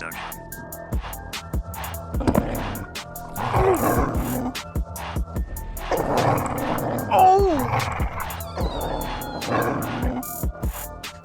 don't you?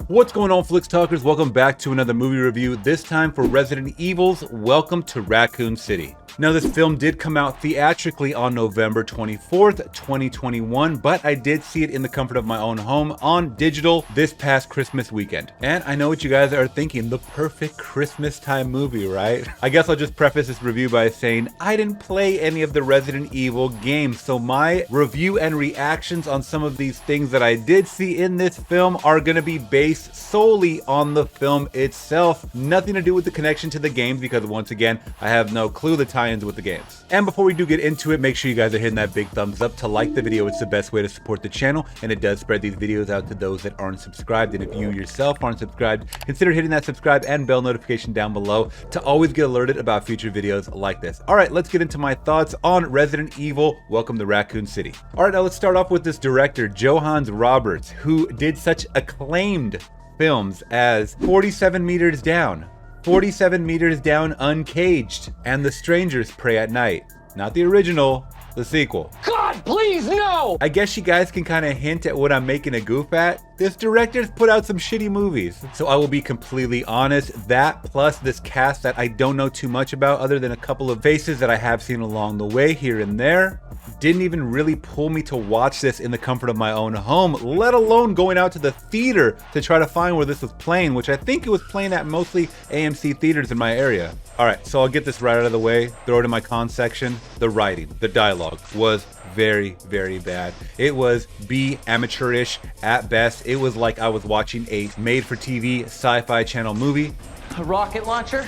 What's going on, Flix Talkers? Welcome back to another movie review, this time for Resident Evil's Welcome to Raccoon City. Now, this film did come out theatrically on November 24th, 2021, but I did see it in the comfort of my own home on digital this past Christmas weekend. And I know what you guys are thinking, the perfect Christmas time movie, right? I guess I'll just preface this review by saying I didn't play any of the Resident Evil games, so my review and reactions on some of these things that I did see in this film are gonna be based solely on the film itself. Nothing to do with the connection to the games, because once again, I have no clue the tie-ins with the games. And before we do get into it, make sure you guys are hitting that big thumbs up to like the video. It's the best way to support the channel, and it does spread these videos out to those that aren't subscribed. And if you yourself aren't subscribed, consider hitting that subscribe and bell notification down below to always get alerted about future videos like this. All right, let's get into my thoughts on Resident Evil Welcome to Raccoon City. All right, now let's start off with this director, Johannes Roberts, who did such acclaimed films as 47 Meters Down, 47 Meters Down Uncaged, and The Strangers Pray at Night. Not the original, the sequel. God, please, no! I guess you guys can kind of hint at what I'm making a goof at. This director's put out some shitty movies. So I will be completely honest, that plus this cast that I don't know too much about other than a couple of faces that I have seen along the way here and there, didn't even really pull me to watch this in the comfort of my own home, let alone going out to the theater to try to find where this was playing, which I think it was playing at mostly AMC theaters in my area. All right, so I'll get this right out of the way, throw it in my con section. The writing, the dialogue was very, very bad. It was B amateurish at best. It was like I was watching a made-for-TV sci-fi channel movie. A rocket launcher?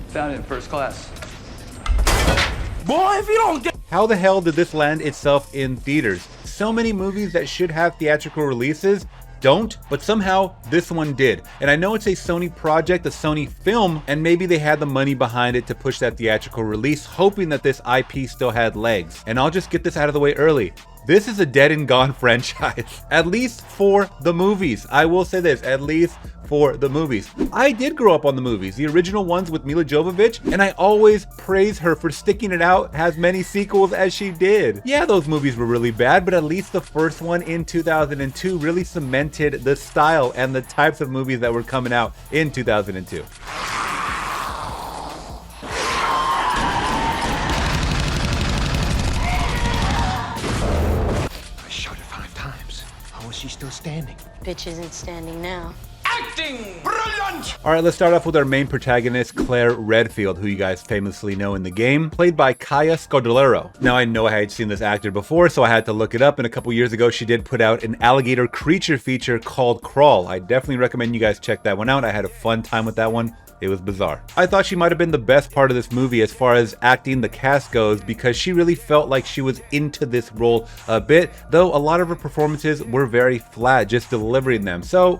Found it in first class. Boy, if you don't get... How the hell did this land itself in theaters? So many movies that should have theatrical releases don't, but somehow this one did. And I know it's a Sony project, a Sony film, and maybe they had the money behind it to push that theatrical release, hoping that this IP still had legs. And I'll just get this out of the way early. This is a dead and gone franchise, at least for the movies. I will say this, at least for the movies. I did grow up on the movies, the original ones with Mila Jovovich, and I always praise her for sticking it out as many sequels as she did. Yeah, those movies were really bad, but at least the first one in 2002 really cemented the style and the types of movies that were coming out in 2002. She's still standing. Bitch isn't standing now. Acting! Brilliant! All right, let's start off with our main protagonist, Claire Redfield, who you guys famously know in the game, played by Kaya Scodelario. Now, I know I had seen this actor before, so I had to look it up, and a couple years ago, she did put out an alligator creature feature called Crawl. I definitely recommend you guys check that one out. I had a fun time with that one. It was bizarre. I thought she might have been the best part of this movie as far as acting the cast goes, because she really felt like she was into this role a bit, though a lot of her performances were very flat, just delivering them. So,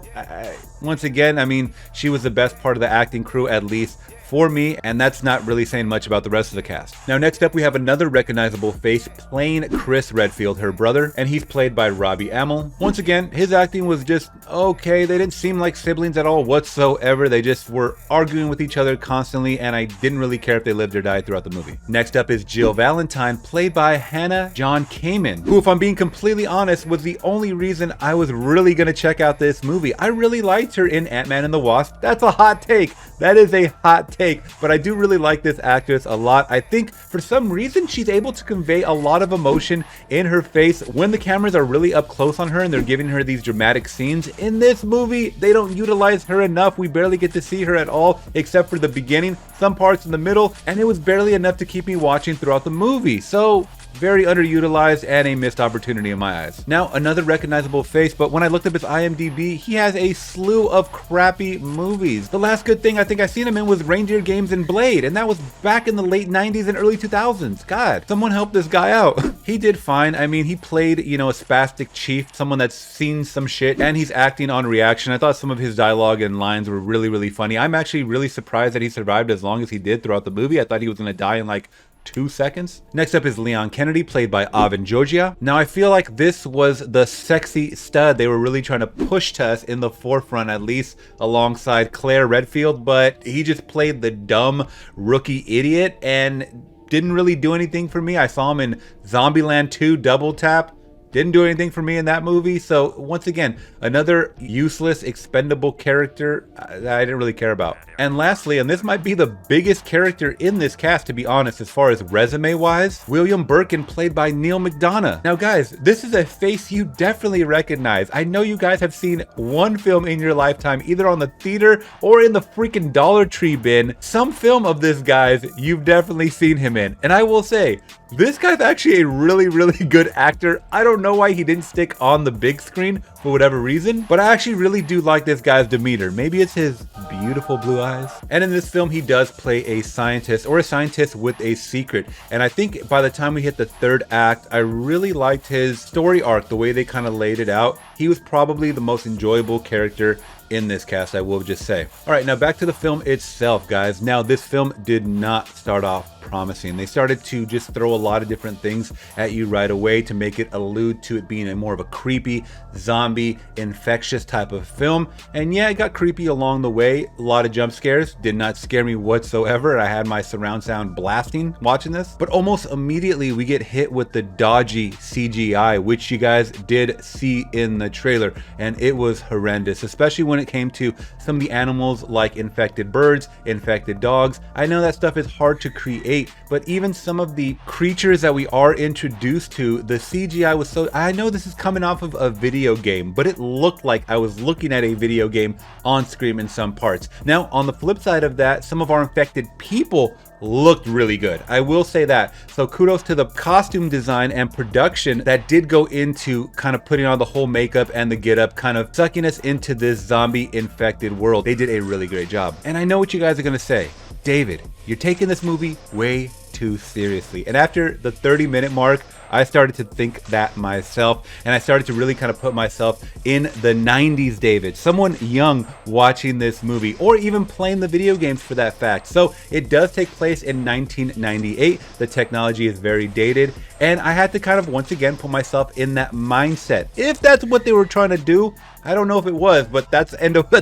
once again, I mean, she was the best part of the acting crew, at least for me, and that's not really saying much about the rest of the cast. Now, next up, we have another recognizable face playing Chris Redfield, her brother, and he's played by Robbie Amell. Once again, his acting was just okay. They didn't seem like siblings at all whatsoever. They just were arguing with each other constantly, and I didn't really care if they lived or died throughout the movie. Next up is Jill Valentine, played by Hannah John Kamen, who, if I'm being completely honest, was the only reason I was really gonna check out this movie. I really liked her in Ant-Man and the Wasp. That's a hot take. That is a hot take, but I do really like this actress a lot. I think for some reason she's able to convey a lot of emotion in her face when the cameras are really up close on her and they're giving her these dramatic scenes. In this movie, they don't utilize her enough. We barely get to see her at all, except for the beginning, some parts in the middle, and it was barely enough to keep me watching throughout the movie. So very underutilized and a missed opportunity in my eyes. Now, another recognizable face, but when I looked up his IMDb, he has a slew of crappy movies. The last good thing I think I seen him in was Reindeer Games and Blade, and that was back in the late 90s and early 2000s. God, someone help this guy out. He did fine. I mean, he played, you know, a spastic chief, someone that's seen some shit, and he's acting on reaction. I thought some of his dialogue and lines were really, really funny. I'm actually really surprised that he survived as long as he did throughout the movie. I thought he was gonna die in like 2 seconds. Next up is Leon Kennedy, played by Avin Georgia. Now I feel like this was the sexy stud they were really trying to push to us in the forefront, at least alongside Claire Redfield, but he just played the dumb rookie idiot and didn't really do anything for me. I saw him in Zombieland 2 Double Tap. Didn't do anything for me in that movie. So once again, another useless, expendable character that I didn't really care about. And lastly, and this might be the biggest character in this cast, to be honest, as far as resume wise, William Birkin, played by Neil McDonough. Now guys, this is a face you definitely recognize. I know you guys have seen one film in your lifetime, either on the theater or in the freaking Dollar Tree bin. Some film of this guy's you've definitely seen him in. And I will say, this guy's actually a really, really good actor. I don't know why he didn't stick on the big screen for whatever reason, but I actually really do like this guy's demeanor. Maybe it's his beautiful blue eyes. And in this film, he does play a scientist, or a scientist with a secret. And I think by the time we hit the third act, I really liked his story arc, the way they kind of laid it out. He was probably the most enjoyable character in this cast, I will just say. All right, now back to the film itself, guys. Now, this film did not start off promising. They started to just throw a lot of different things at you right away to make it allude to it being a more of a creepy, zombie, infectious type of film. And yeah, it got creepy along the way. A lot of jump scares. Did not scare me whatsoever. I had my surround sound blasting watching this. But almost immediately, we get hit with the dodgy CGI, which you guys did see in the trailer. And it was horrendous, especially when it came to some of the animals like infected birds, infected dogs. I know that stuff is hard to create, but even some of the creatures that we are introduced to, the CGI was so... I know this is coming off of a video game, but it looked like I was looking at a video game on screen in some parts. Now, on the flip side of that, some of our infected people looked really good. I will say that. So kudos to the costume design and production that did go into kind of putting on the whole makeup and the getup, kind of sucking us into this zombie infected world. They did a really great job. And I know what you guys are gonna say. David, you're taking this movie way too seriously. And after the 30-minute mark, I started to think that myself, and I started to really kind of put myself in the 90s David, someone young watching this movie, or even playing the video games for that fact. So it does take place in 1998. The technology is very dated, and I had to kind of once again put myself in that mindset. If that's what they were trying to do, I don't know if it was, but that's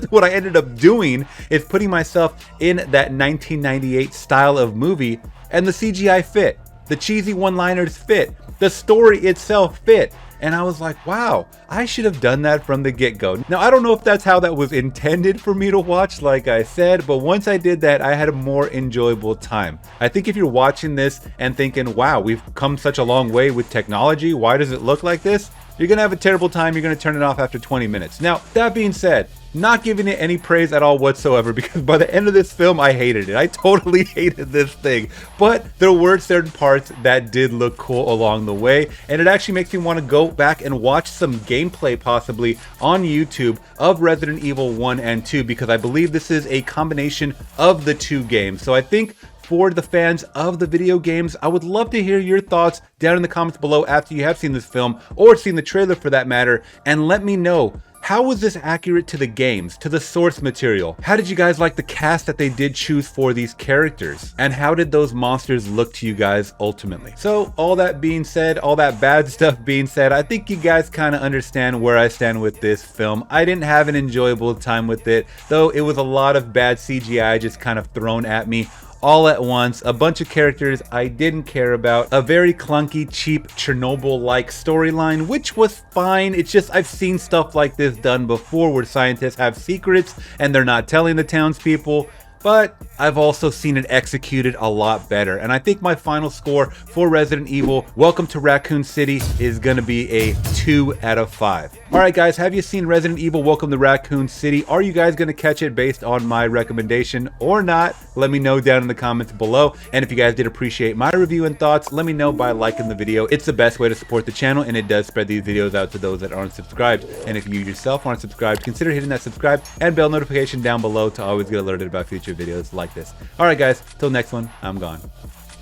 what I ended up doing, is putting myself in that 1998 style of movie, and the CGI fit. The cheesy one-liners fit. The story itself fit. And I was like, wow, I should have done that from the get-go. Now, I don't know if that's how that was intended for me to watch, like I said, but once I did that, I had a more enjoyable time. I think if you're watching this and thinking, wow, we've come such a long way with technology, why does it look like this? You're gonna have a terrible time. You're gonna turn it off after 20 minutes. Now, that being said, not giving it any praise at all whatsoever, because by the end of this film, I hated it. I totally hated this thing. But there were certain parts that did look cool along the way, and it actually makes me want to go back and watch some gameplay possibly on YouTube of Resident Evil 1 and 2, because I believe this is a combination of the two games. So I think for the fans of the video games, I would love to hear your thoughts down in the comments below after you have seen this film, or seen the trailer for that matter, and let me know, how was this accurate to the games, to the source material? How did you guys like the cast that they did choose for these characters? And how did those monsters look to you guys ultimately? So all that being said, all that bad stuff being said, I think you guys kind of understand where I stand with this film. I didn't have an enjoyable time with it, though it was a lot of bad CGI just kind of thrown at me all at once, a bunch of characters I didn't care about, a very clunky, cheap, Chernobyl-like storyline, which was fine. It's just I've seen stuff like this done before where scientists have secrets and they're not telling the townspeople. But I've also seen it executed a lot better. And I think my final score for Resident Evil Welcome to Raccoon City is gonna be a 2 out of 5. All right, guys, have you seen Resident Evil Welcome to Raccoon City? Are you guys gonna catch it based on my recommendation or not? Let me know down in the comments below. And if you guys did appreciate my review and thoughts, let me know by liking the video. It's the best way to support the channel, and it does spread these videos out to those that aren't subscribed. And if you yourself aren't subscribed, consider hitting that subscribe and bell notification down below to always get alerted about future videos like this. All right, guys, till next one, I'm gone.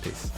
Peace.